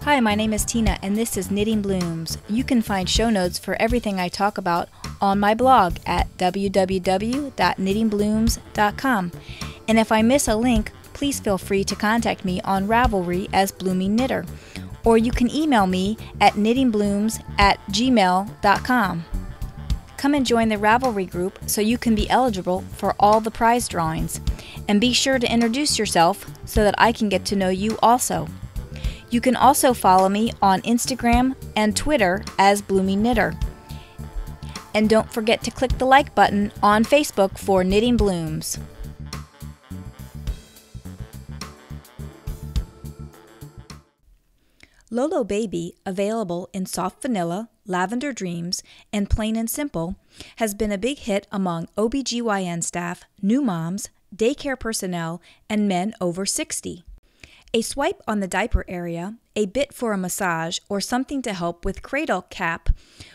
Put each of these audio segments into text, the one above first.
Hi, my name is Tina and this is Knitting Blooms. You can find show notes for everything I talk about on my blog at www.knittingblooms.com. And if I miss a link, please feel free to contact me on Ravelry as Bloomingknitter, or you can email me at knittingblooms@gmail.com. Come and join the Ravelry group so you can be eligible for all the prize drawings. And be sure to introduce yourself so that I can get to know you also. You can also follow me on Instagram and Twitter as Bloomingknitter. And don't forget to click the like button on Facebook for Knitting Blooms. Lolo Baby, available in soft vanilla, lavender dreams, and plain and simple, has been a big hit among OBGYN staff, new moms, daycare personnel, and men over 60. A swipe on the diaper area, a bit for a massage, or something to help with cradle cap,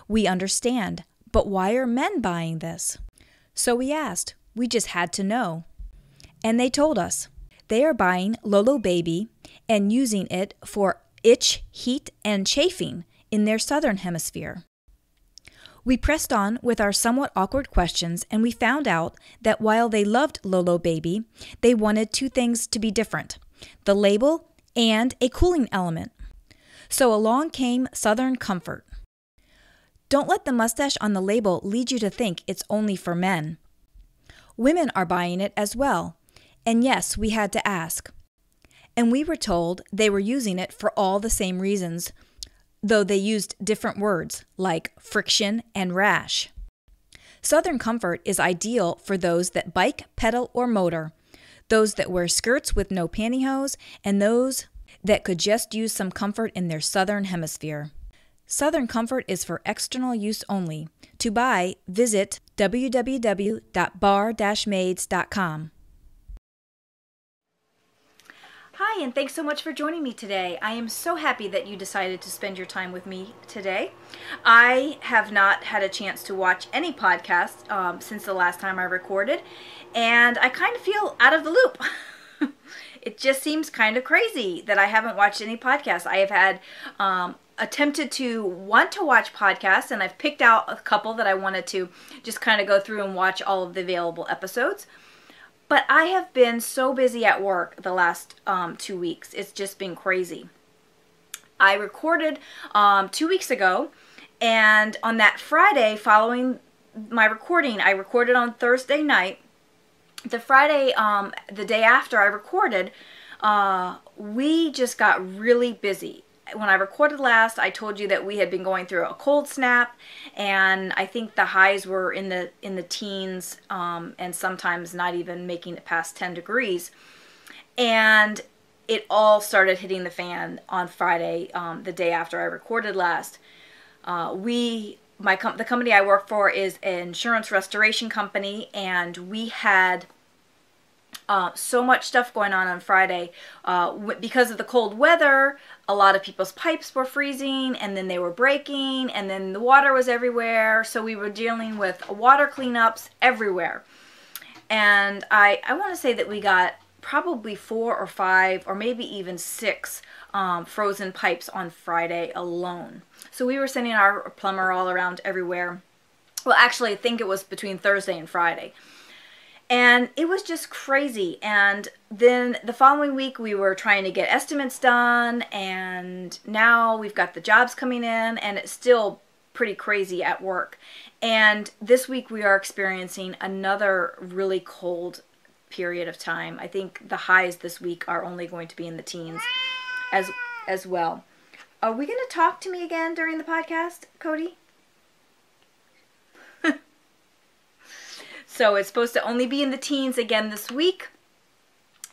we understand. But why are men buying this? So we asked. We just had to know. And they told us. They are buying Lolo Baby and using it for itch, heat, and chafing in their southern hemisphere. We pressed on with our somewhat awkward questions, and we found out that while they loved Lolo Baby, they wanted two things to be different: the label and a cooling element. So along came Southern Comfort. Don't let the mustache on the label lead you to think it's only for men. Women are buying it as well, and yes, we had to ask. And we were told they were using it for all the same reasons, though they used different words like friction and rash. Southern Comfort is ideal for those that bike, pedal, or motor, those that wear skirts with no pantyhose, and those that could just use some comfort in their southern hemisphere. Southern Comfort is for external use only. To buy, visit www.bar-maids.com. Hi, and thanks so much for joining me today. I am so happy that you decided to spend your time with me today. I have not had a chance to watch any podcasts since the last time I recorded, and I kind of feel out of the loop. It just seems kind of crazy that I haven't watched any podcasts. I have had attempted to want to watch podcasts, and I've picked out a couple that I wanted to just kind of go through and watch all of the available episodes. But I have been so busy at work the last 2 weeks. It's just been crazy. I recorded 2 weeks ago, and on that Friday following my recording, I recorded on Thursday night. The Friday, the day after I recorded, we just got really busy. When I recorded last, I told you that we had been going through a cold snap, and I think the highs were in the teens, and sometimes not even making it past 10 degrees. And it all started hitting the fan on Friday, the day after I recorded last. The company I work for is an insurance restoration company, and we had so much stuff going on Friday. Because of the cold weather, a lot of people's pipes were freezing, and then they were breaking, and then the water was everywhere. So we were dealing with water cleanups everywhere. And I want to say that we got probably 4 or 5 or maybe even 6 frozen pipes on Friday alone. So we were sending our plumber all around everywhere. Well, actually, I think it was between Thursday and Friday. And it was just crazy. And then the following week we were trying to get estimates done, and now we've got the jobs coming in, and it's still pretty crazy at work. And this week we are experiencing another really cold period of time. I think the highs this week are only going to be in the teens as well. Are we going to talk to me again during the podcast, Cody? So it's supposed to only be in the teens again this week.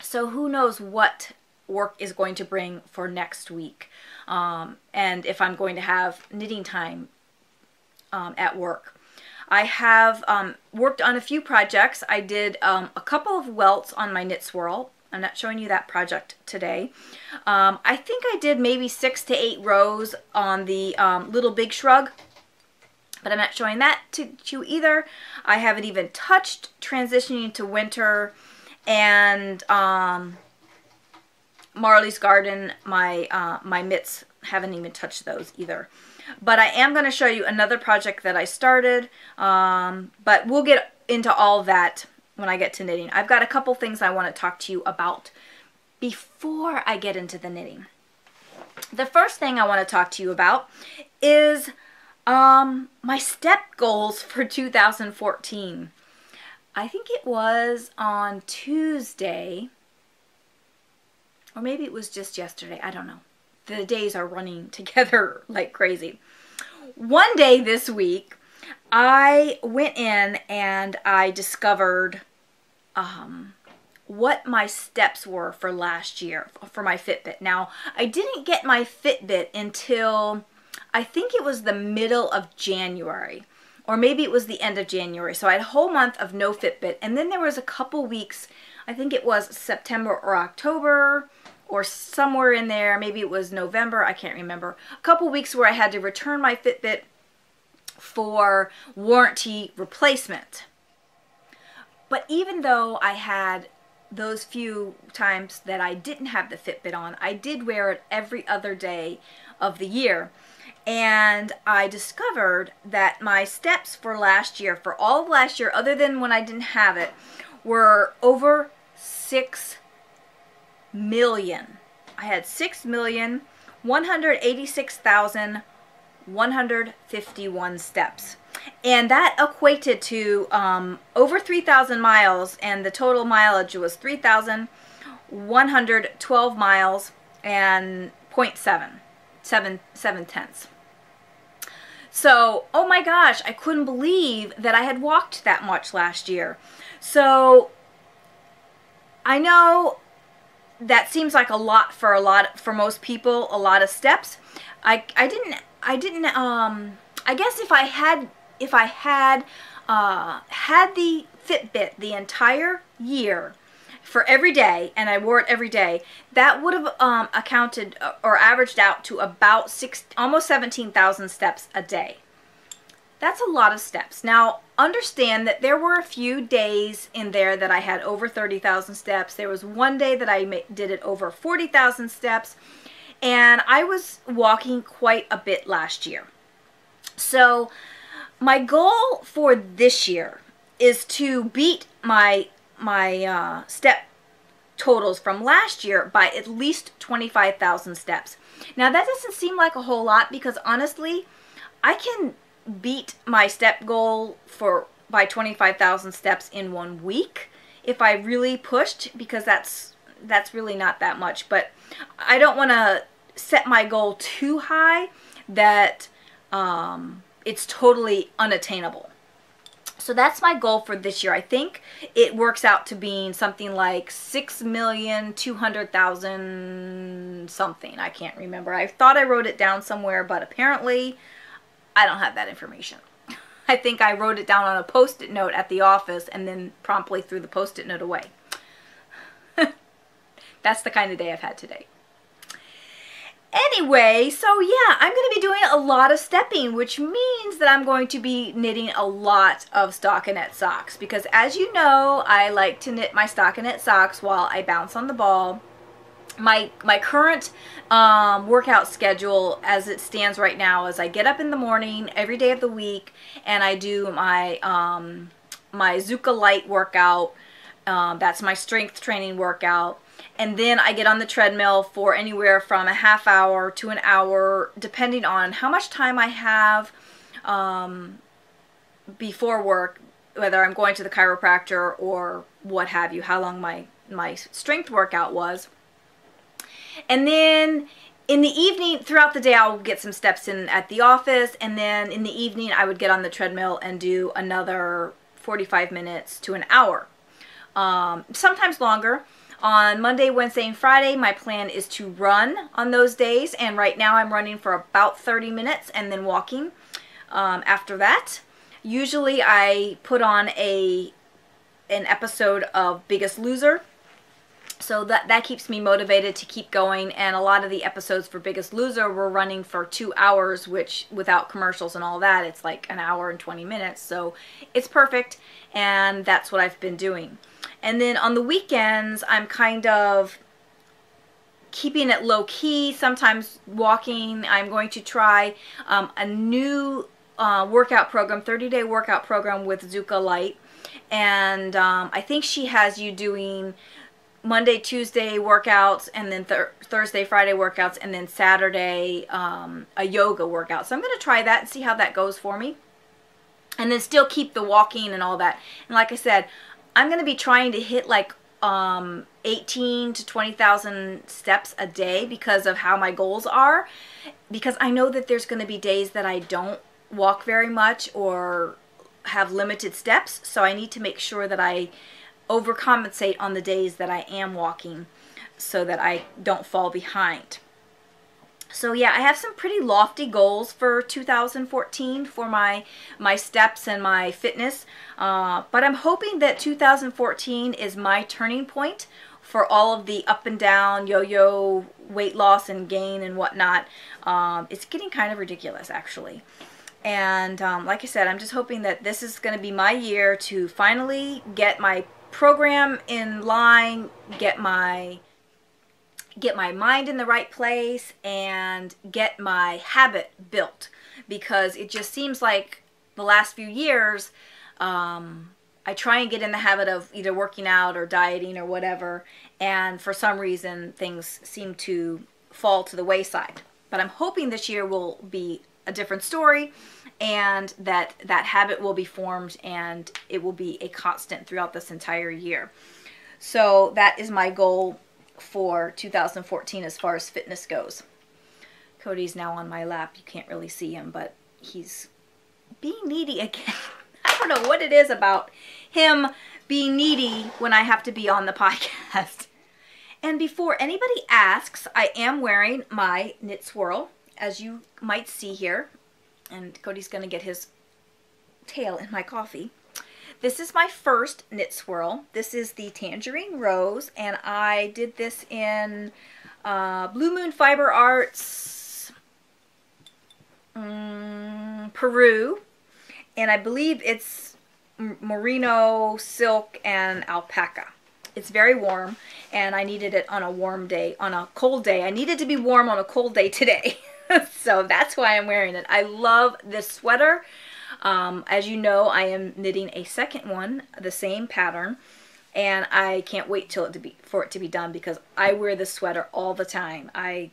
So who knows what work is going to bring for next week. And if I'm going to have knitting time at work. I have worked on a few projects. I did a couple of welts on my Knit Swirl. I'm not showing you that project today. I think I did maybe 6 to 8 rows on the Little Big Shrug. But I'm not showing that to you either. I haven't even touched transitioning to winter, and Marley's Garden, my mitts, haven't even touched those either. But I am going to show you another project that I started, but we'll get into all that when I get to knitting. I've got a couple things I want to talk to you about before I get into the knitting. The first thing I want to talk to you about is my step goals for 2014. I think it was on Tuesday, or maybe it was just yesterday. I don't know. The days are running together like crazy. One day this week, I went in and I discovered what my steps were for last year for my Fitbit. Now, I didn't get my Fitbit until I think it was the middle of January, or maybe it was the end of January. So I had a whole month of no Fitbit, and then there was a couple weeks, I think it was September or October, or somewhere in there, maybe it was November, I can't remember, a couple weeks where I had to return my Fitbit for warranty replacement. But even though I had those few times that I didn't have the Fitbit on, I did wear it every other day of the year. And I discovered that my steps for last year, for all of last year, other than when I didn't have it, were over 6 million. I had 6,186,151 steps. And that equated to over 3,000 miles, and the total mileage was 3,112 miles and 0.7 tenths. So, oh my gosh, I couldn't believe that I had walked that much last year. So, I know that seems like a lot for most people, a lot of steps. I guess if I had the Fitbit the entire year for every day, and I wore it every day, that would have accounted or averaged out to about almost 17,000 steps a day. That's a lot of steps. Now, understand that there were a few days in there that I had over 30,000 steps. There was one day that I did it over 40,000 steps, and I was walking quite a bit last year. So, my goal for this year is to beat my step totals from last year by at least 25,000 steps. Now, that doesn't seem like a whole lot, because honestly, I can beat my step goal by 25,000 steps in 1 week if I really pushed, because that's really not that much. But I don't want to set my goal too high that it's totally unattainable. So that's my goal for this year. I think it works out to being something like 6,200,000 something. I can't remember. I thought I wrote it down somewhere, but apparently I don't have that information. I think I wrote it down on a Post-it note at the office and then promptly threw the Post-it note away. That's the kind of day I've had today. Anyway, so yeah, I'm going to be doing a lot of stepping, which means that I'm going to be knitting a lot of stockinette socks, because as you know, I like to knit my stockinette socks while I bounce on the ball. My current workout schedule as it stands right now is I get up in the morning every day of the week and I do my my Zuka Light workout. That's my strength training workout. And then I get on the treadmill for anywhere from a half hour to an hour, depending on how much time I have before work, whether I'm going to the chiropractor or what have you, how long my strength workout was. And then in the evening, throughout the day, I'll get some steps in at the office, and then in the evening, I would get on the treadmill and do another 45 minutes to an hour, sometimes longer. On Monday, Wednesday, and Friday, my plan is to run on those days, and right now I'm running for about 30 minutes and then walking after that. Usually I put on an episode of Biggest Loser, so that keeps me motivated to keep going, and a lot of the episodes for Biggest Loser were running for 2 hours, which without commercials and all that, it's like an hour and 20 minutes, so it's perfect, and that's what I've been doing. And then on the weekends, I'm kind of keeping it low key, sometimes walking. I'm going to try a new workout program, 30-day workout program with Zuka Light. And I think she has you doing Monday, Tuesday workouts, and then Thursday, Friday workouts, and then Saturday a yoga workout. So I'm going to try that and see how that goes for me. And then still keep the walking and all that. And like I said, I'm going to be trying to hit like 18 to 20,000 steps a day because of how my goals are. Because I know that there's going to be days that I don't walk very much or have limited steps. So I need to make sure that I overcompensate on the days that I am walking so that I don't fall behind. So yeah, I have some pretty lofty goals for 2014 for my steps and my fitness, but I'm hoping that 2014 is my turning point for all of the up and down, yo-yo weight loss and gain and whatnot. It's getting kind of ridiculous, actually. And like I said, I'm just hoping that this is going to be my year to finally get my program in line, get my mind in the right place, and get my habit built, because it just seems like the last few years I try and get in the habit of either working out or dieting or whatever, and for some reason things seem to fall to the wayside. But I'm hoping this year will be a different story, and that habit will be formed and it will be a constant throughout this entire year. So that is my goal for 2014 as far as fitness goes. Cody's now on my lap. You can't really see him, but he's being needy again. I don't know what it is about him being needy when I have to be on the podcast. And before anybody asks, I am wearing my knit swirl, as you might see here. And Cody's going to get his tail in my coffee. This is my first knit swirl. This is the Tangerine Rose, and I did this in Blue Moon Fiber Arts, Peru, and I believe it's merino, silk, and alpaca. It's very warm, and I needed it on a warm day, on a cold day. I needed to be warm on a cold day today, so that's why I'm wearing it. I love this sweater. As you know, I am knitting a second one, the same pattern, and I can't wait for it to be done, because I wear this sweater all the time. I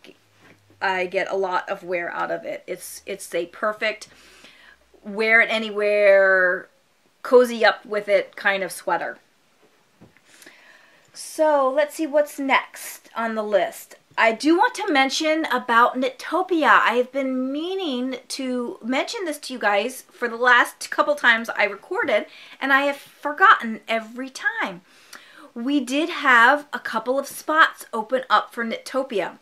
get a lot of wear out of it. It's a perfect wear it anywhere, cozy up with it kind of sweater. So let's see what's next on the list. I do want to mention about Knit-topia. I have been meaning to mention this to you guys for the last couple times I recorded, and I have forgotten every time. We did have a couple of spots open up for Knit-topia.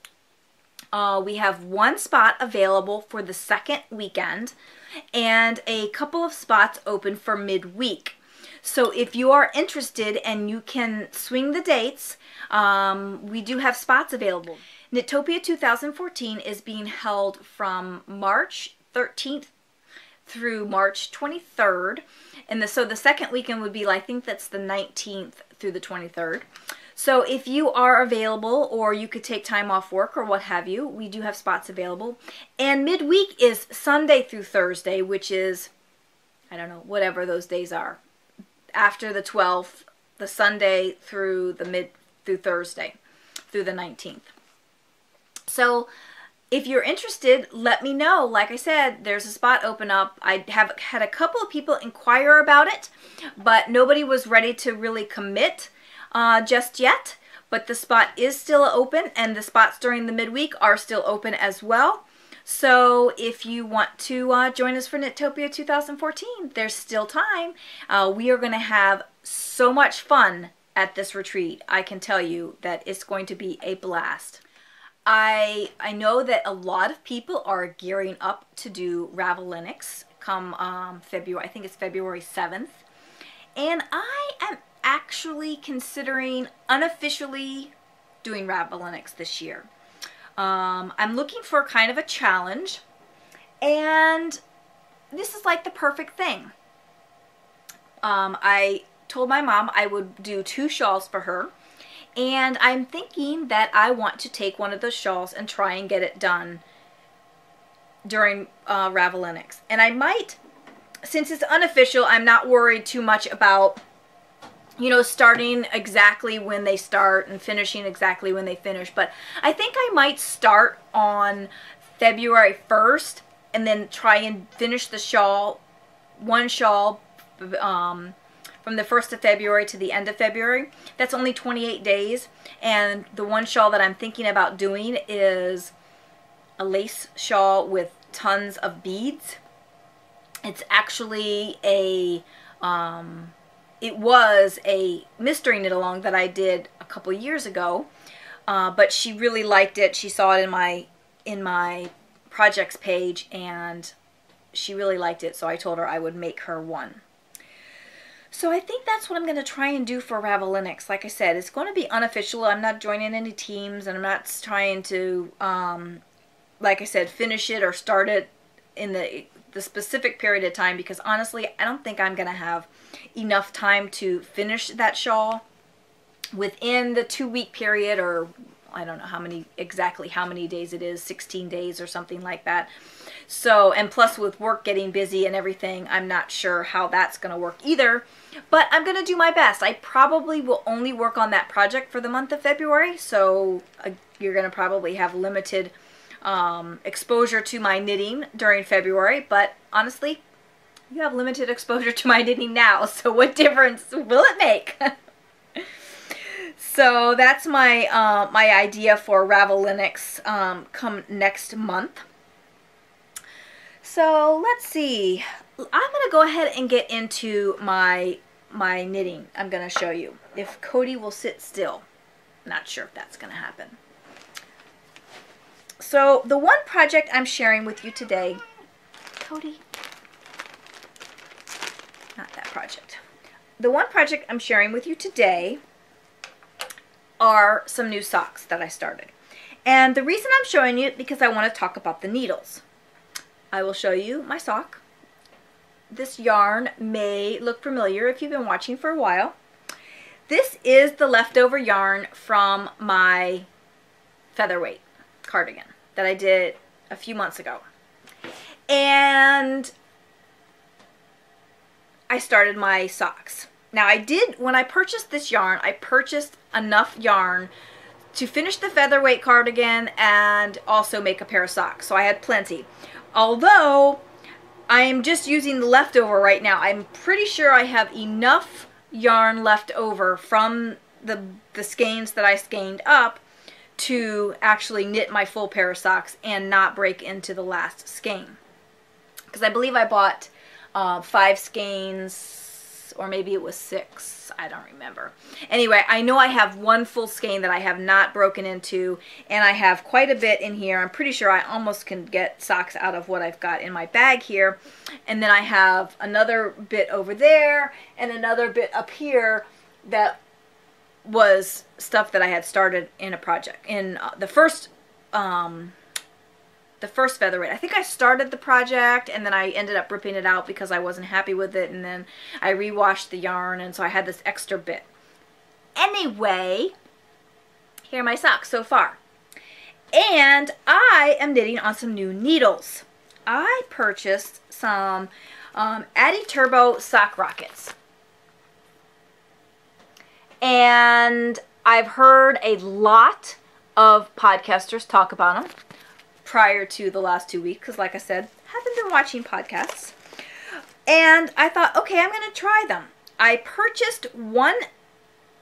We have one spot available for the second weekend and a couple of spots open for midweek. So if you are interested and you can swing the dates, we do have spots available. Knit-topia 2014 is being held from March 13th through March 23rd. And so the second weekend would be, I think that's the 19th through the 23rd. So if you are available, or you could take time off work or what have you, we do have spots available. And midweek is Sunday through Thursday, which is, I don't know, whatever those days are. After the 12th, the Sunday through through Thursday, through the 19th. So if you're interested, let me know. Like I said, there's a spot open up. I have had a couple of people inquire about it, but nobody was ready to really commit just yet. But the spot is still open, and the spots during the midweek are still open as well. So if you want to join us for Knit-topia 2014, there's still time. We are going to have so much fun at this retreat. I can tell you that it's going to be a blast. I know that a lot of people are gearing up to do Ravellenics come February. I think it's February 7th. And I am actually considering unofficially doing Ravellenics this year. I'm looking for kind of a challenge, and this is like the perfect thing. I told my mom I would do 2 shawls for her, And I'm thinking that I want to take one of those shawls and try and get it done during Ravellenics. And I might, since it's unofficial, I'm not worried too much about, you know, starting exactly when they start and finishing exactly when they finish. But I think I might start on February 1st and then try and finish the shawl, one shawl, from the 1st of February to the end of February. That's only 28 days. And the one shawl that I'm thinking about doing is a lace shawl with tons of beads. It's actually a, it was a mystery knit along that I did a couple years ago, but she really liked it. She saw it in my projects page and she really liked it, so I told her I would make her one. So I think that's what I'm going to try and do for Ravellenics. Like I said, it's going to be unofficial. I'm not joining any teams, and I'm not trying to, like I said, finish it or start it in the specific period of time, because honestly, I don't think I'm going to have enough time to finish that shawl within the 2-week period, or I don't know exactly how many days it is, 16 days or something like that. So, and plus with work getting busy and everything, I'm not sure how that's going to work either, but I'm going to do my best. I probably will only work on that project for the month of February, so you're going to probably have limited exposure to my knitting during February, but honestly, you have limited exposure to my knitting now, so what difference will it make? So that's my my idea for Ravellenics come next month. So let's see. I'm going to go ahead and get into my knitting. I'm going to show you if Cody will sit still. Not sure if that's going to happen. So the one project I'm sharing with you today, Cody, not that project. The one project I'm sharing with you today are some new socks that I started. And the reason I'm showing you is because I want to talk about the needles. I will show you my sock. This yarn may look familiar if you've been watching for a while. This is the leftover yarn from my featherweight cardigan that I did a few months ago. And I started my socks. Now when I purchased this yarn, I purchased enough yarn to finish the featherweight cardigan and also make a pair of socks. So I had plenty. Although I am just using the leftover right now. I'm pretty sure I have enough yarn left over from the skeins that I skeined up to actually knit my full pair of socks and not break into the last skein. Because I believe I bought 5 skeins, or maybe it was 6. I don't remember. Anyway, I know I have one full skein that I have not broken into, and I have quite a bit in here. I'm pretty sure I almost can get socks out of what I've got in my bag here. And then I have another bit over there and another bit up here that was stuff that I had started in a project. In the first featherweight, I think I started the project and then I ended up ripping it out because I wasn't happy with it, and then I rewashed the yarn, and so I had this extra bit. Anyway, here are my socks so far. And I am knitting on some new needles. I purchased some Addi Turbo sock rockets. And I've heard a lot of podcasters talk about them prior to the last 2 weeks, because like I said, haven't been watching podcasts. And I thought, okay, I'm going to try them. I purchased one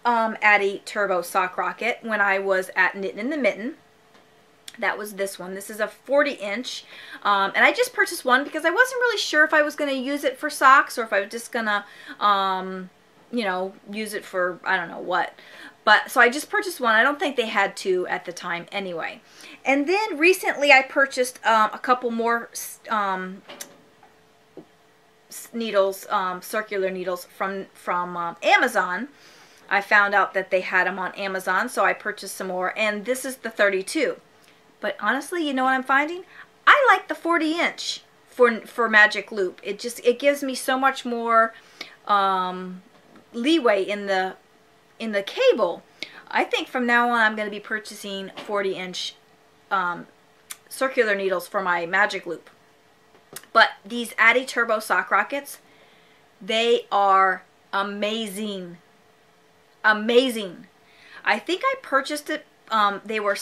Addi Turbo sock rocket when I was at Knitting in the Mitten. That was this one. This is a 40-inch. And I just purchased one because I wasn't really sure if I was going to use it for socks or if I was just going to, you know, use it for I don't know what. But so I just purchased one. I don't think they had two at the time anyway. And then recently I purchased a couple more needles, circular needles from Amazon. I found out that they had them on Amazon, so I purchased some more. And this is the 32. But honestly, you know what I'm finding? I like the 40-inch for Magic Loop. It gives me so much more leeway in the cable. I think from now on I'm going to be purchasing 40-inch circular needles for my magic loop. But these Addi Turbo sock rockets, they are amazing. Amazing. I think I purchased it, I think they were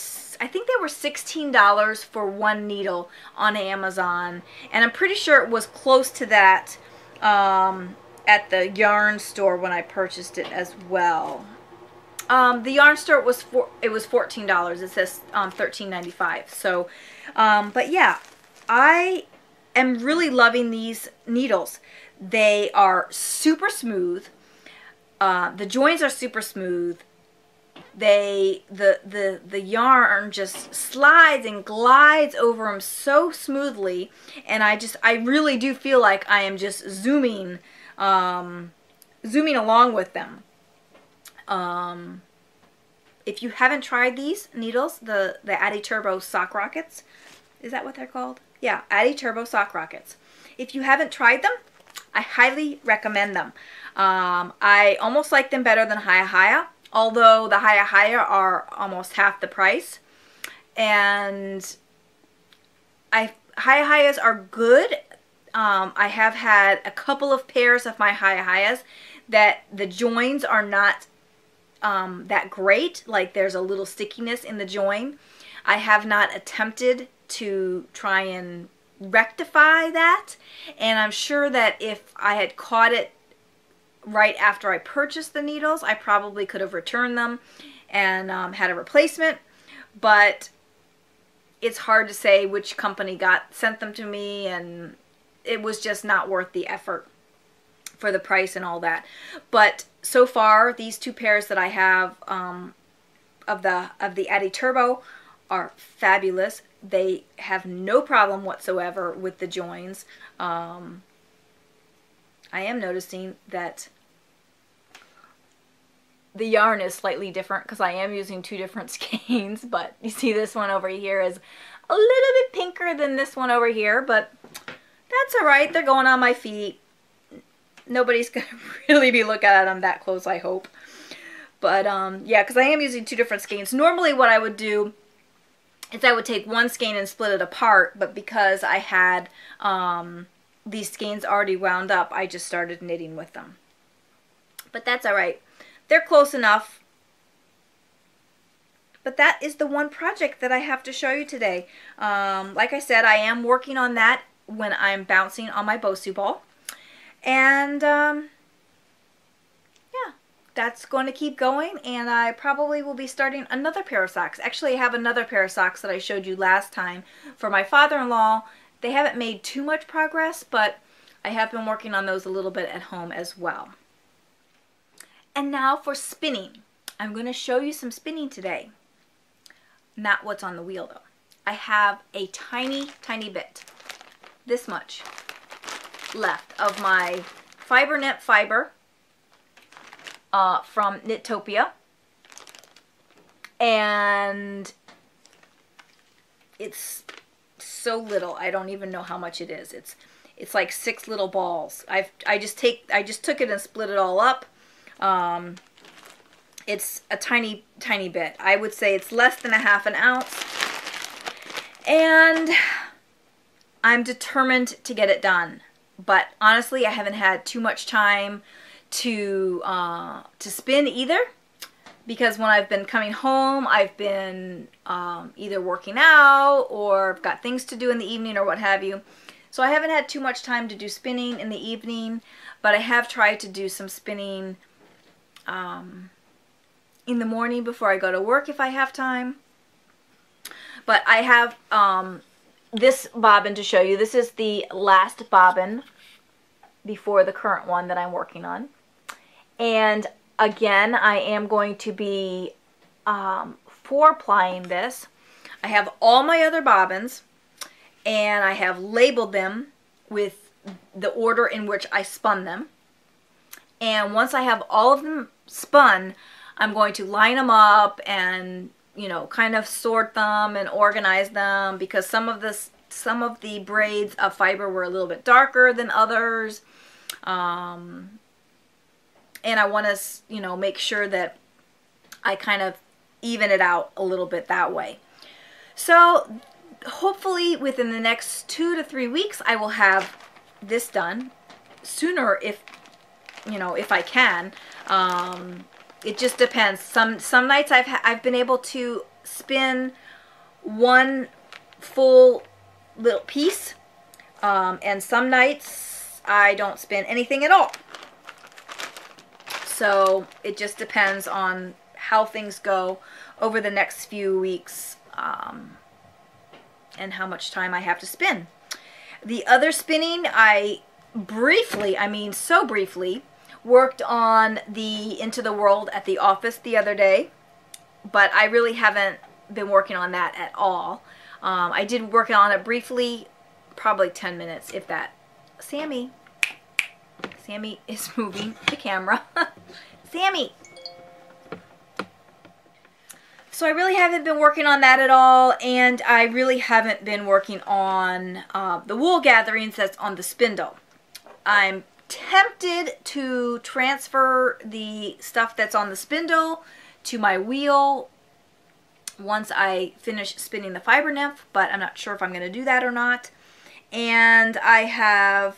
$16 for one needle on Amazon, and I'm pretty sure it was close to that at the yarn store when I purchased it as well. The yarn store was $14. It says $13.95. So, but yeah, I am really loving these needles. They are super smooth. The joins are super smooth. The yarn just slides and glides over them so smoothly, and I really do feel like I am just zooming along with them. If you haven't tried these needles, the Addi Turbo sock rockets, is that what they're called? Yeah, Addi Turbo sock rockets. If you haven't tried them, I highly recommend them. I almost like them better than Hiya, although the Hiya are almost half the price. And Hiyas are good. I have had a couple of pairs of my Hiyas that the joins are not that great. Like there's a little stickiness in the join. I have not attempted to try and rectify that, and I'm sure that if I had caught it right after I purchased the needles, I probably could have returned them and had a replacement, but it's hard to say which company sent them to me, and it was just not worth the effort for the price and all that. But so far, these two pairs that I have of the Addi Turbo are fabulous. They have no problem whatsoever with the joins. I am noticing that the yarn is slightly different because I am using two different skeins, but you see this one over here is a little bit pinker than this one over here, but that's alright. They're going on my feet. Nobody's going to really be looking at them that close, I hope. But yeah, because I am using two different skeins. Normally what I would do is I would take one skein and split it apart, but because I had these skeins already wound up, I just started knitting with them. But that's alright. They're close enough. But that is the one project that I have to show you today. Like I said, I am working on that when I'm bouncing on my Bosu ball. And yeah, that's going to keep going, and I probably will be starting another pair of socks. Actually, I have another pair of socks that I showed you last time for my father-in-law. They haven't made too much progress, but I have been working on those a little bit at home as well. And now for spinning. I'm going to show you some spinning today. Not what's on the wheel though. I have a tiny, tiny bit, this much, left of my fiber knit fiber from Knit-topia, and it's so little. I don't even know how much it is. It's like 6 little balls. I just took it and split it all up. It's a tiny, tiny bit. I would say it's less than a half an ounce, and I'm determined to get it done. But honestly, I haven't had too much time to spin either, because when I've been coming home, I've been either working out or I've got things to do in the evening or what have you. So I haven't had too much time to do spinning in the evening, but I have tried to do some spinning in the morning before I go to work if I have time. But I have this bobbin to show you. This is the last bobbin before the current one that I'm working on. And again, I am going to be four-plying this. I have all my other bobbins, and I have labeled them with the order in which I spun them. And once I have all of them spun, I'm going to line them up and, you know, kind of sort them and organize them, because some of the braids of fiber were a little bit darker than others. And I want to, you know, make sure that I kind of even it out a little bit that way. So hopefully within the next 2 to 3 weeks I will have this done. Sooner if, you know, if I can. It just depends. Some nights I've been able to spin one full little piece, and some nights I don't spin anything at all. So it just depends on how things go over the next few weeks, and how much time I have to spin. The other spinning, I briefly, I mean so briefly, worked on the Into the World at the office the other day, but I really haven't been working on that at all. I did work on it briefly, probably 10 minutes, if that. Sammy is moving the camera. Sammy! So I really haven't been working on that at all, and I really haven't been working on the wool gatherings that's on the spindle. I'm tempted to transfer the stuff that's on the spindle to my wheel once I finish spinning the fiber nymph, but I'm not sure if I'm going to do that or not. And I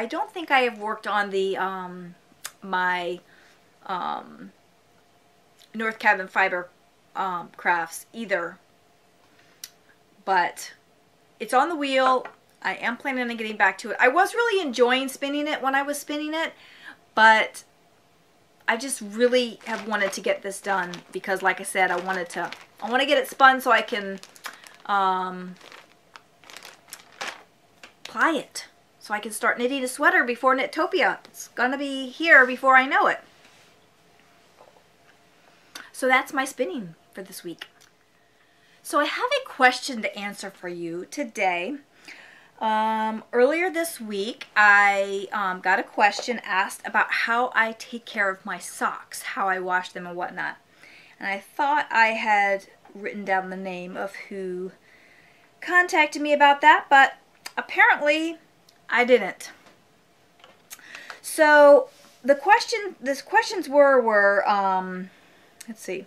don't think I have worked on the my North Cabin Fiber crafts either, but it's on the wheel. I am planning on getting back to it. I was really enjoying spinning it when I was spinning it, but I just really have wanted to get this done because, like I said, I want to get it spun so I can ply it, so I can start knitting a sweater before Knit-topia. It's gonna be here before I know it. So that's my spinning for this week. So I have a question to answer for you today. Earlier this week, I got a question asked about how I take care of my socks, how I wash them and whatnot. And I thought I had written down the name of who contacted me about that, but apparently I didn't. So the questions were let's see,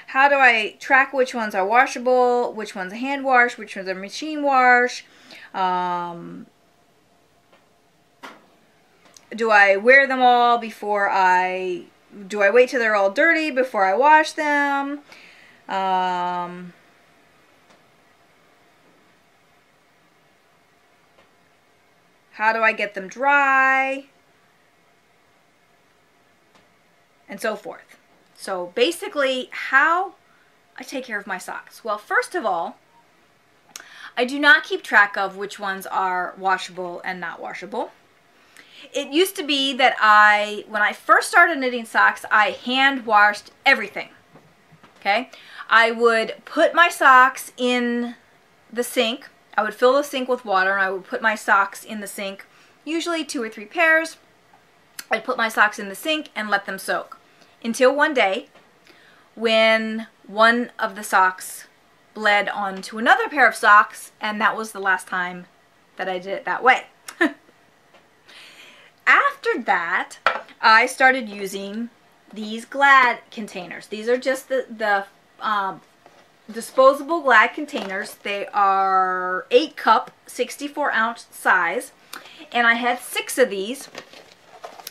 how do I track which ones are washable, which ones are hand wash, which ones are machine wash? Do I wear them all before do I wait till they're all dirty before I wash them? How do I get them dry? And so forth. So basically, how I take care of my socks. Well, first of all, I do not keep track of which ones are washable and not washable. It used to be that when I first started knitting socks, I hand washed everything. Okay? I would put my socks in the sink. I would fill the sink with water and I would put my socks in the sink, usually 2 or 3 pairs. I'd put my socks in the sink and let them soak. Until one day when one of the socks bled onto another pair of socks, and that was the last time that I did it that way. After that, I started using these Glad containers. These are just the disposable Glad containers. They are 8 cup, 64 ounce size, and I had 6 of these,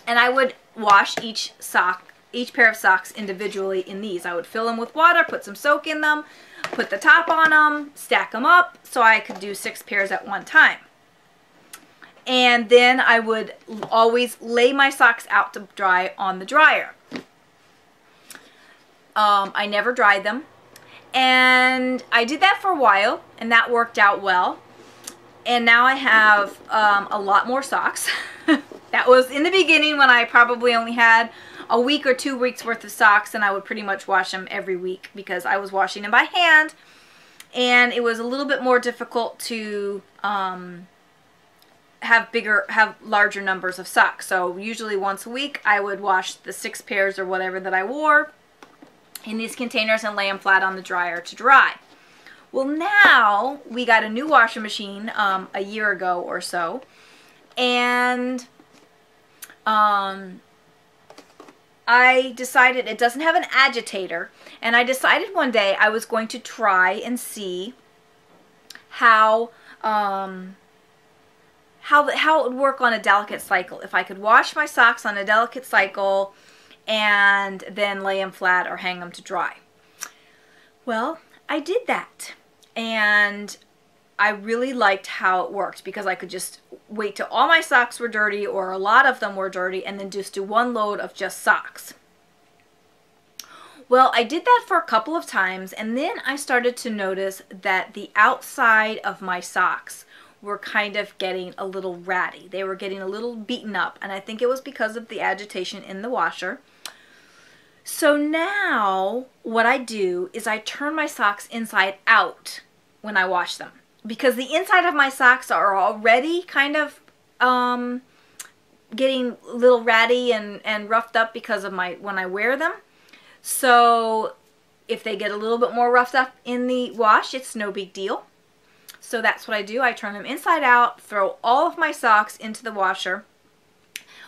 and I would wash each pair of socks individually in these. I would fill them with water, put some soak in them, put the top on them, stack them up so I could do 6 pairs at one time. And then I would always lay my socks out to dry on the dryer. I never dried them. And I did that for a while, and that worked out well. And now I have a lot more socks. That was in the beginning when I probably only had a week or 2 weeks worth of socks, and I would pretty much wash them every week because I was washing them by hand, and it was a little bit more difficult to have larger numbers of socks. So usually once a week I would wash the 6 pairs or whatever that I wore in these containers and lay them flat on the dryer to dry. Well, now we got a new washing machine a year ago or so, and I decided it doesn't have an agitator, and I decided one day I was going to try and see how it would work on a delicate cycle. If I could wash my socks on a delicate cycle and then lay them flat or hang them to dry. Well, I did that, and I really liked how it worked because I could just wait till all my socks were dirty, or a lot of them were dirty, and then just do one load of just socks. Well, I did that for a couple of times, and then I started to notice that the outside of my socks were kind of getting a little ratty. They were getting a little beaten up, and I think it was because of the agitation in the washer. So now what I do is I turn my socks inside out when I wash them, because the inside of my socks are already kind of getting a little ratty and roughed up because of when I wear them. So if they get a little bit more roughed up in the wash, it's no big deal. So that's what I do. I turn them inside out, throw all of my socks into the washer,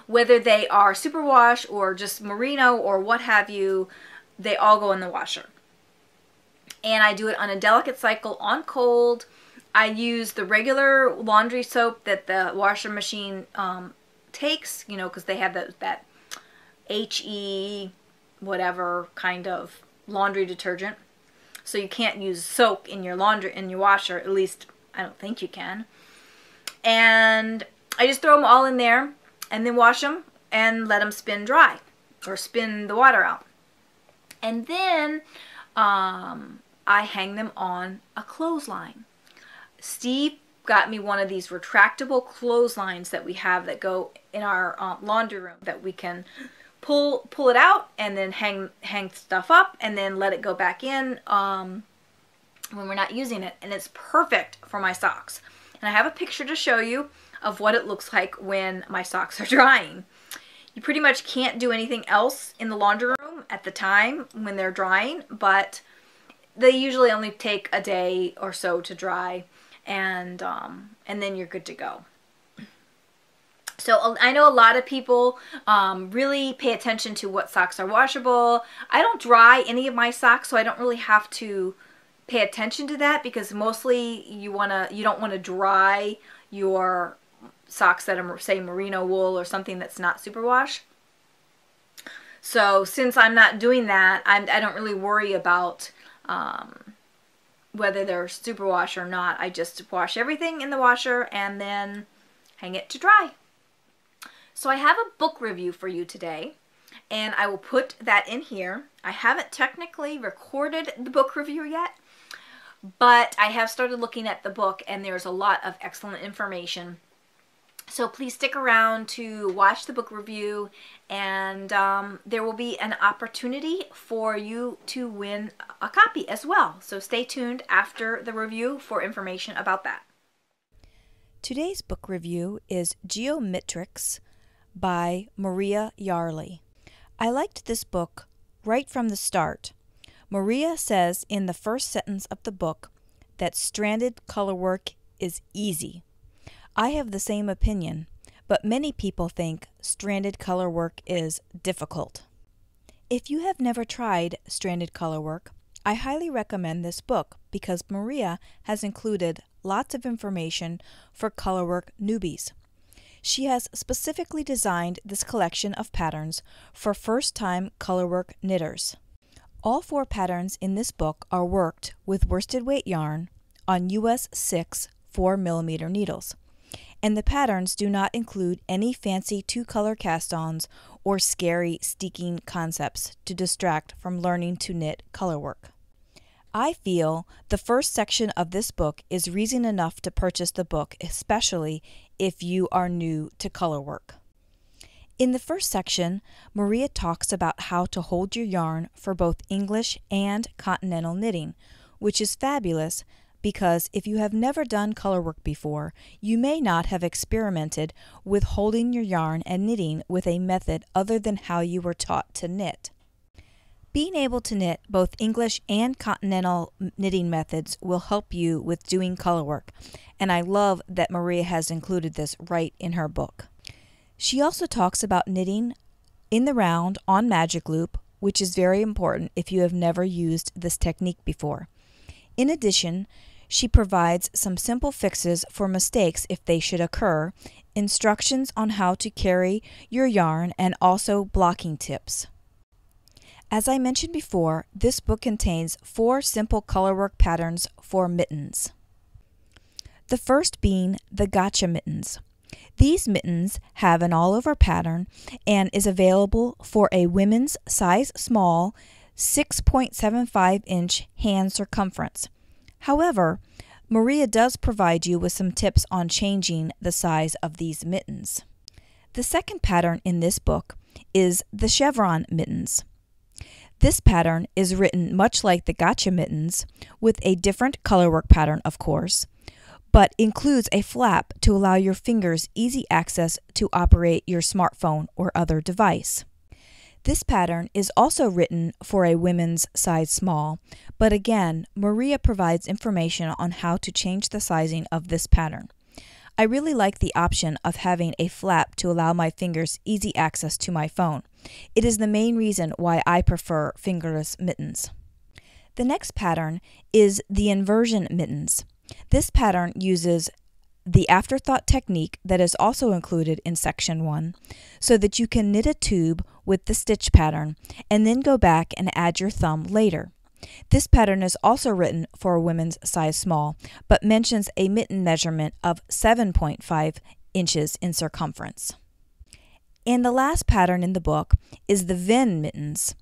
whether they are superwash or just merino or what have you, they all go in the washer. And I do it on a delicate cycle on cold. I use the regular laundry soap that the washer machine takes, you know, because they have that HE whatever kind of laundry detergent. So you can't use soap in your washer, at least I don't think you can. And I just throw them all in there and then wash them and let them spin dry, or spin the water out. And then I hang them on a clothesline. Steve got me one of these retractable clotheslines that we have that go in our laundry room, that we can pull it out and then hang stuff up and then let it go back in when we're not using it. And it's perfect for my socks. And I have a picture to show you of what it looks like when my socks are drying. You pretty much can't do anything else in the laundry room at the time when they're drying, but they usually only take a day or so to dry, and then you're good to go. So I know a lot of people really pay attention to what socks are washable. I don't dry any of my socks, so I don't really have to pay attention to that, because mostly you don't want to dry your socks that are, say, merino wool or something that's not superwash. So since I'm not doing that, I don't really worry about whether they're superwash or not. I just wash everything in the washer and then hang it to dry. So I have a book review for you today, and I will put that in here. I haven't technically recorded the book review yet, but I have started looking at the book, and there's a lot of excellent information. So please stick around to watch the book review, and there will be an opportunity for you to win a copy as well. So stay tuned after the review for information about that. Today's book review is Geometrics by Maria Yarley. I liked this book right from the start. Maria says in the first sentence of the book that stranded colorwork is easy. I have the same opinion, but many people think stranded colorwork is difficult. If you have never tried stranded colorwork, I highly recommend this book because Maria has included lots of information for colorwork newbies. She has specifically designed this collection of patterns for first-time colorwork knitters. All 4 patterns in this book are worked with worsted weight yarn on US 6 4mm needles. And the patterns do not include any fancy 2-color cast-ons or scary steeking concepts to distract from learning to knit colorwork. I feel the first section of this book is reason enough to purchase the book, especially if you are new to colorwork. In the first section, Maria talks about how to hold your yarn for both English and continental knitting, which is fabulous because if you have never done colorwork before, you may not have experimented with holding your yarn and knitting with a method other than how you were taught to knit. Being able to knit both English and continental knitting methods will help you with doing colorwork, and I love that Maria has included this right in her book. She also talks about knitting in the round on magic loop, which is very important if you have never used this technique before. In addition, she provides some simple fixes for mistakes if they should occur, instructions on how to carry your yarn, and also blocking tips. As I mentioned before, this book contains 4 simple colorwork patterns for mittens. The first being the gotcha mittens. These mittens have an all-over pattern and is available for a women's size small 6.75 inch hand circumference. However, Maria does provide you with some tips on changing the size of these mittens. The second pattern in this book is the chevron mittens. This pattern is written much like the gotcha mittens, with a different colorwork pattern, of course, but includes a flap to allow your fingers easy access to operate your smartphone or other device. This pattern is also written for a women's size small, but again, Maria provides information on how to change the sizing of this pattern. I really like the option of having a flap to allow my fingers easy access to my phone. It is the main reason why I prefer fingerless mittens. The next pattern is the inversion mittens. This pattern uses the afterthought technique that is also included in section 1 so that you can knit a tube with the stitch pattern and then go back and add your thumb later. This pattern is also written for a women's size small, but mentions a mitten measurement of 7.5 inches in circumference. And the last pattern in the book is the Venn mittens.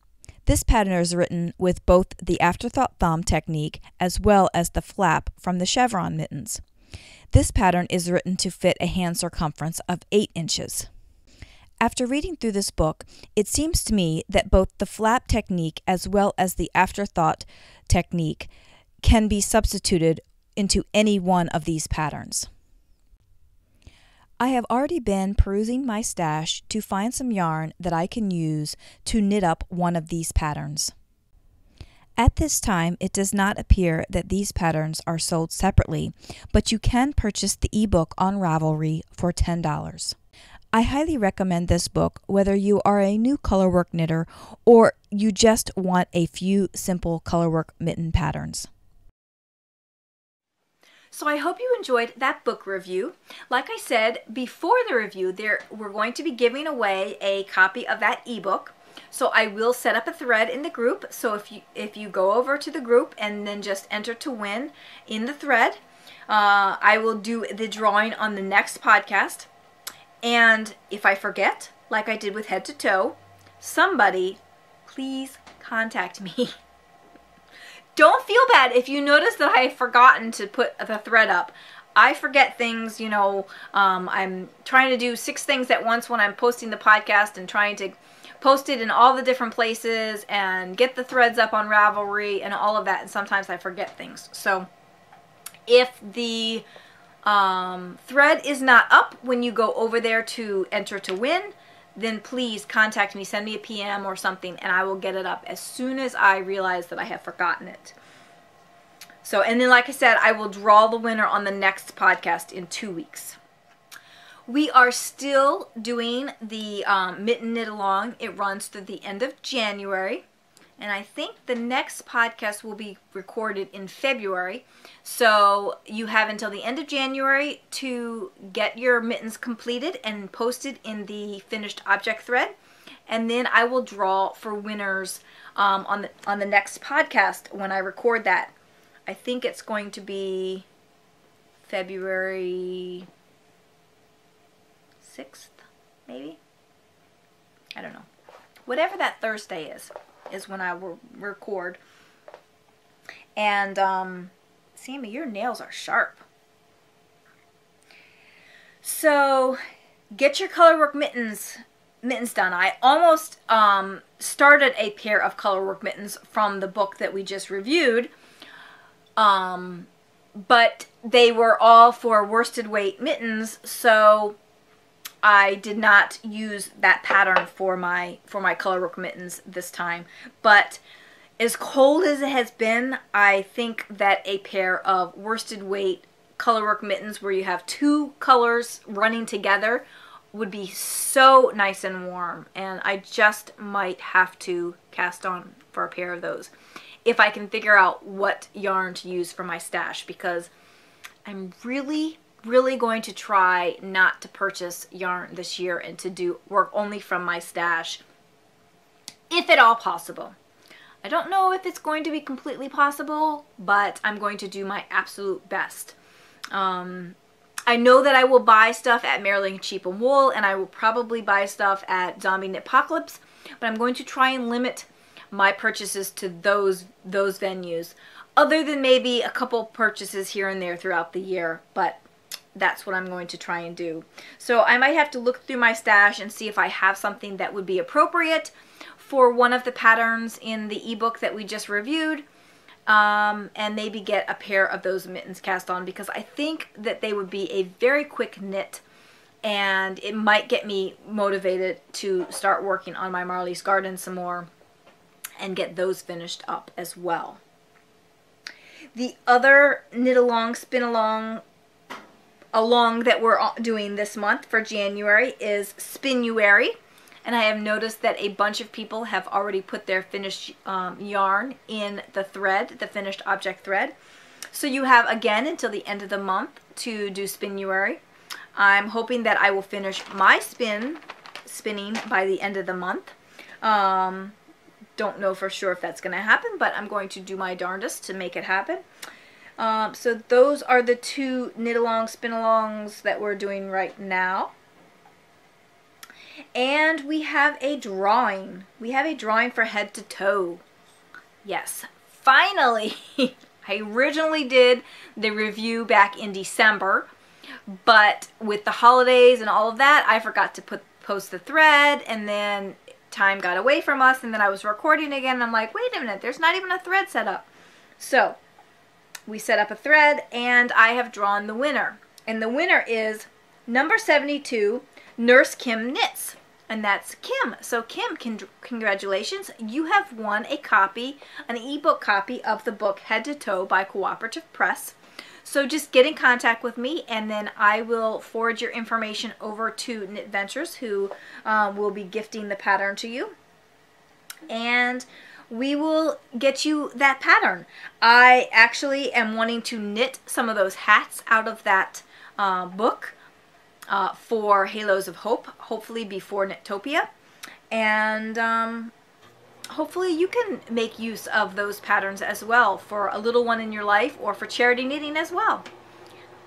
This pattern is written with both the afterthought thumb technique as well as the flap from the chevron mittens. This pattern is written to fit a hand circumference of 8 inches. After reading through this book, it seems to me that both the flap technique as well as the afterthought technique can be substituted into any one of these patterns. I have already been perusing my stash to find some yarn that I can use to knit up one of these patterns. At this time, it does not appear that these patterns are sold separately, but you can purchase the ebook on Ravelry for $10. I highly recommend this book whether you are a new colorwork knitter or you just want a few simple colorwork mitten patterns. So I hope you enjoyed that book review. Like I said before the review, we're going to be giving away a copy of that ebook. So I will set up a thread in the group. So if you go over to the group and then just enter to win in the thread, I will do the drawing on the next podcast. And if I forget, like I did with Head to Toe, somebody please contact me. Don't feel bad if you notice that I've forgotten to put the thread up. I forget things, you know. I'm trying to do 6 things at once when I'm posting the podcast and trying to post it in all the different places and get the threads up on Ravelry and all of that, and sometimes I forget things. So if the thread is not up when you go over there to enter to win, then please contact me, send me a PM or something, and I will get it up as soon as I realize that I have forgotten it. So, and then like I said, I will draw the winner on the next podcast in 2 weeks. We are still doing the Mitten Knit Along. It runs through the end of January. And I think the next podcast will be recorded in February. So you have until the end of January to get your mittens completed and posted in the finished object thread. And then I will draw for winners on the next podcast when I record that. I think it's going to be February 6th, maybe? I don't know. Whatever that Thursday is when I will record. And, Sammy, your nails are sharp. So, get your colorwork mittens done. I almost started a pair of colorwork mittens from the book that we just reviewed. But they were all for worsted weight mittens, so I did not use that pattern for my colorwork mittens this time. But as cold as it has been, I think that a pair of worsted weight colorwork mittens where you have 2 colors running together would be so nice and warm, and I just might have to cast on for a pair of those if I can figure out what yarn to use for my stash, because I'm really going to try not to purchase yarn this year and to do work only from my stash, if at all possible. I don't know if it's going to be completely possible, but I'm going to do my absolute best. I know that I will buy stuff at Maryland Sheep and Wool, and I will probably buy stuff at Zombie Knit-Pocalypse, but I'm going to try and limit my purchases to those venues, other than maybe a couple purchases here and there throughout the year, but that's what I'm going to try and do. So I might have to look through my stash and see if I have something that would be appropriate for one of the patterns in the ebook that we just reviewed, and maybe get a pair of those mittens cast on, because I think that they would be a very quick knit, and it might get me motivated to start working on my Marley's Garden some more and get those finished up as well. The other knit along, spin along that we're doing this month for January is Spinuary, and I have noticed that a bunch of people have already put their finished yarn in the thread, the finished object thread. So you have again until the end of the month to do Spinuary. I'm hoping that I will finish my spinning by the end of the month. Don't know for sure if that's going to happen, but I'm going to do my darndest to make it happen. So those are the two knit along, spin alongs that we're doing right now. And we have a drawing. We have a drawing for Head to Toe. Yes, finally. I originally did the review back in December, but with the holidays and all of that, I forgot to post the thread, and then time got away from us, and then I was recording again, and I'm like, wait a minute, there's not even a thread set up. So we set up a thread, and I have drawn the winner. And the winner is number 72, Nurse Kim Knits. And that's Kim. So Kim, congratulations. You have won a copy, an ebook copy of the book Head to Toe by Cooperative Press. So just get in contact with me, and then I will forward your information over to Knit Ventures, who will be gifting the pattern to you. And we will get you that pattern. I actually am wanting to knit some of those hats out of that book for Halos of Hope, hopefully before Knit-topia. And hopefully you can make use of those patterns as well for a little one in your life, or for charity knitting as well.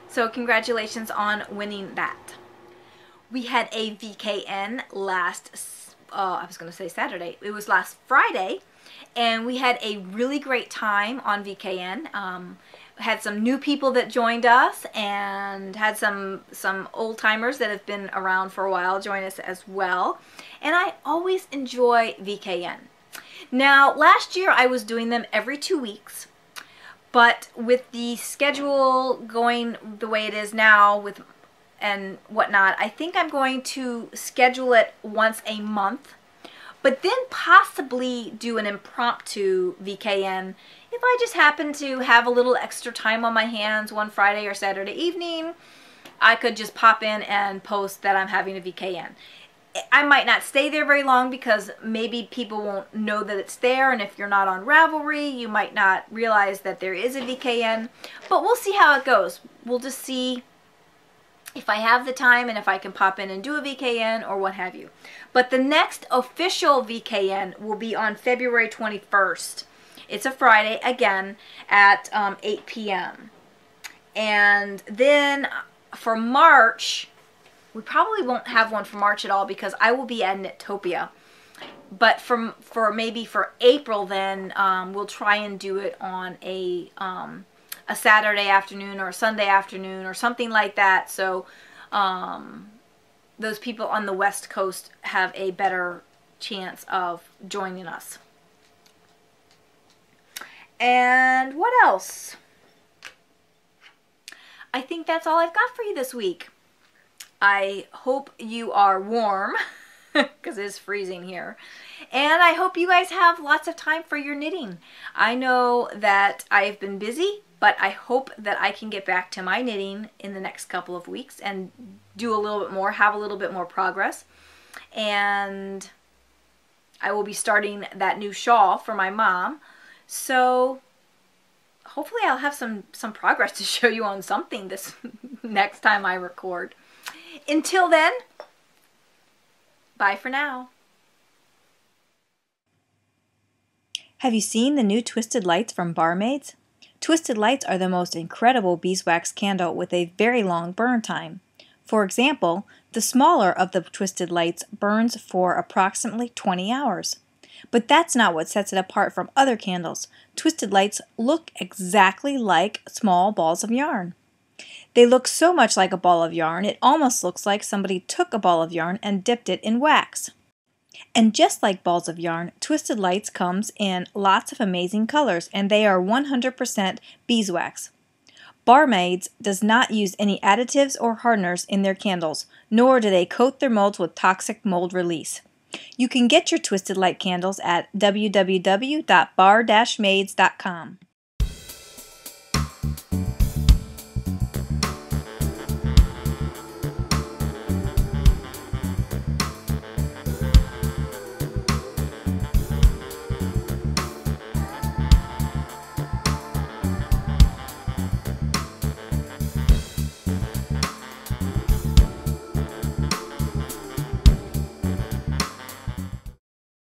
So congratulations on winning that. We had a VKN last, I was going to say Saturday, it was last Friday, and we had a really great time on VKN. Had some new people that joined us, and had some old-timers that have been around for a while join us as well. And I always enjoy VKN. Now, last year I was doing them every 2 weeks, but with the schedule going the way it is now and whatnot, I think I'm going to schedule it once a month, but then possibly do an impromptu VKN if I just happen to have a little extra time on my hands one Friday or Saturday evening. I could just pop in and post that I'm having a VKN. I might not stay there very long, because maybe people won't know that it's there, and if you're not on Ravelry, you might not realize that there is a VKN, but we'll see how it goes. We'll just see if I have the time and if I can pop in and do a VKN or what have you. But the next official VKN will be on February 21st. It's a Friday, again, at 8 p.m. And then for March, we probably won't have one for March at all, because I will be at Knit-topia. But for maybe for April, then we'll try and do it on a Saturday afternoon or a Sunday afternoon or something like that. So those people on the West Coast have a better chance of joining us. And what else? I think that's all I've got for you this week. I hope you are warm, because it's freezing here. And I hope you guys have lots of time for your knitting. I know that I've been busy, but I hope that I can get back to my knitting in the next couple of weeks and do a little bit more, have a little bit more progress. And I will be starting that new shawl for my mom. So hopefully I'll have some progress to show you on something this next time I record. Until then, bye for now. Have you seen the new Twisted Lights from Barmaids? Twisted Lights are the most incredible beeswax candle with a very long burn time. For example, the smaller of the Twisted Lights burns for approximately 20 hours. But that's not what sets it apart from other candles. Twisted Lights look exactly like small balls of yarn. They look so much like a ball of yarn, it almost looks like somebody took a ball of yarn and dipped it in wax. And just like balls of yarn, Twisted Lights comes in lots of amazing colors, and they are 100% beeswax. Barmaids does not use any additives or hardeners in their candles, nor do they coat their molds with toxic mold release. You can get your Twisted Light candles at www.bar-maids.com.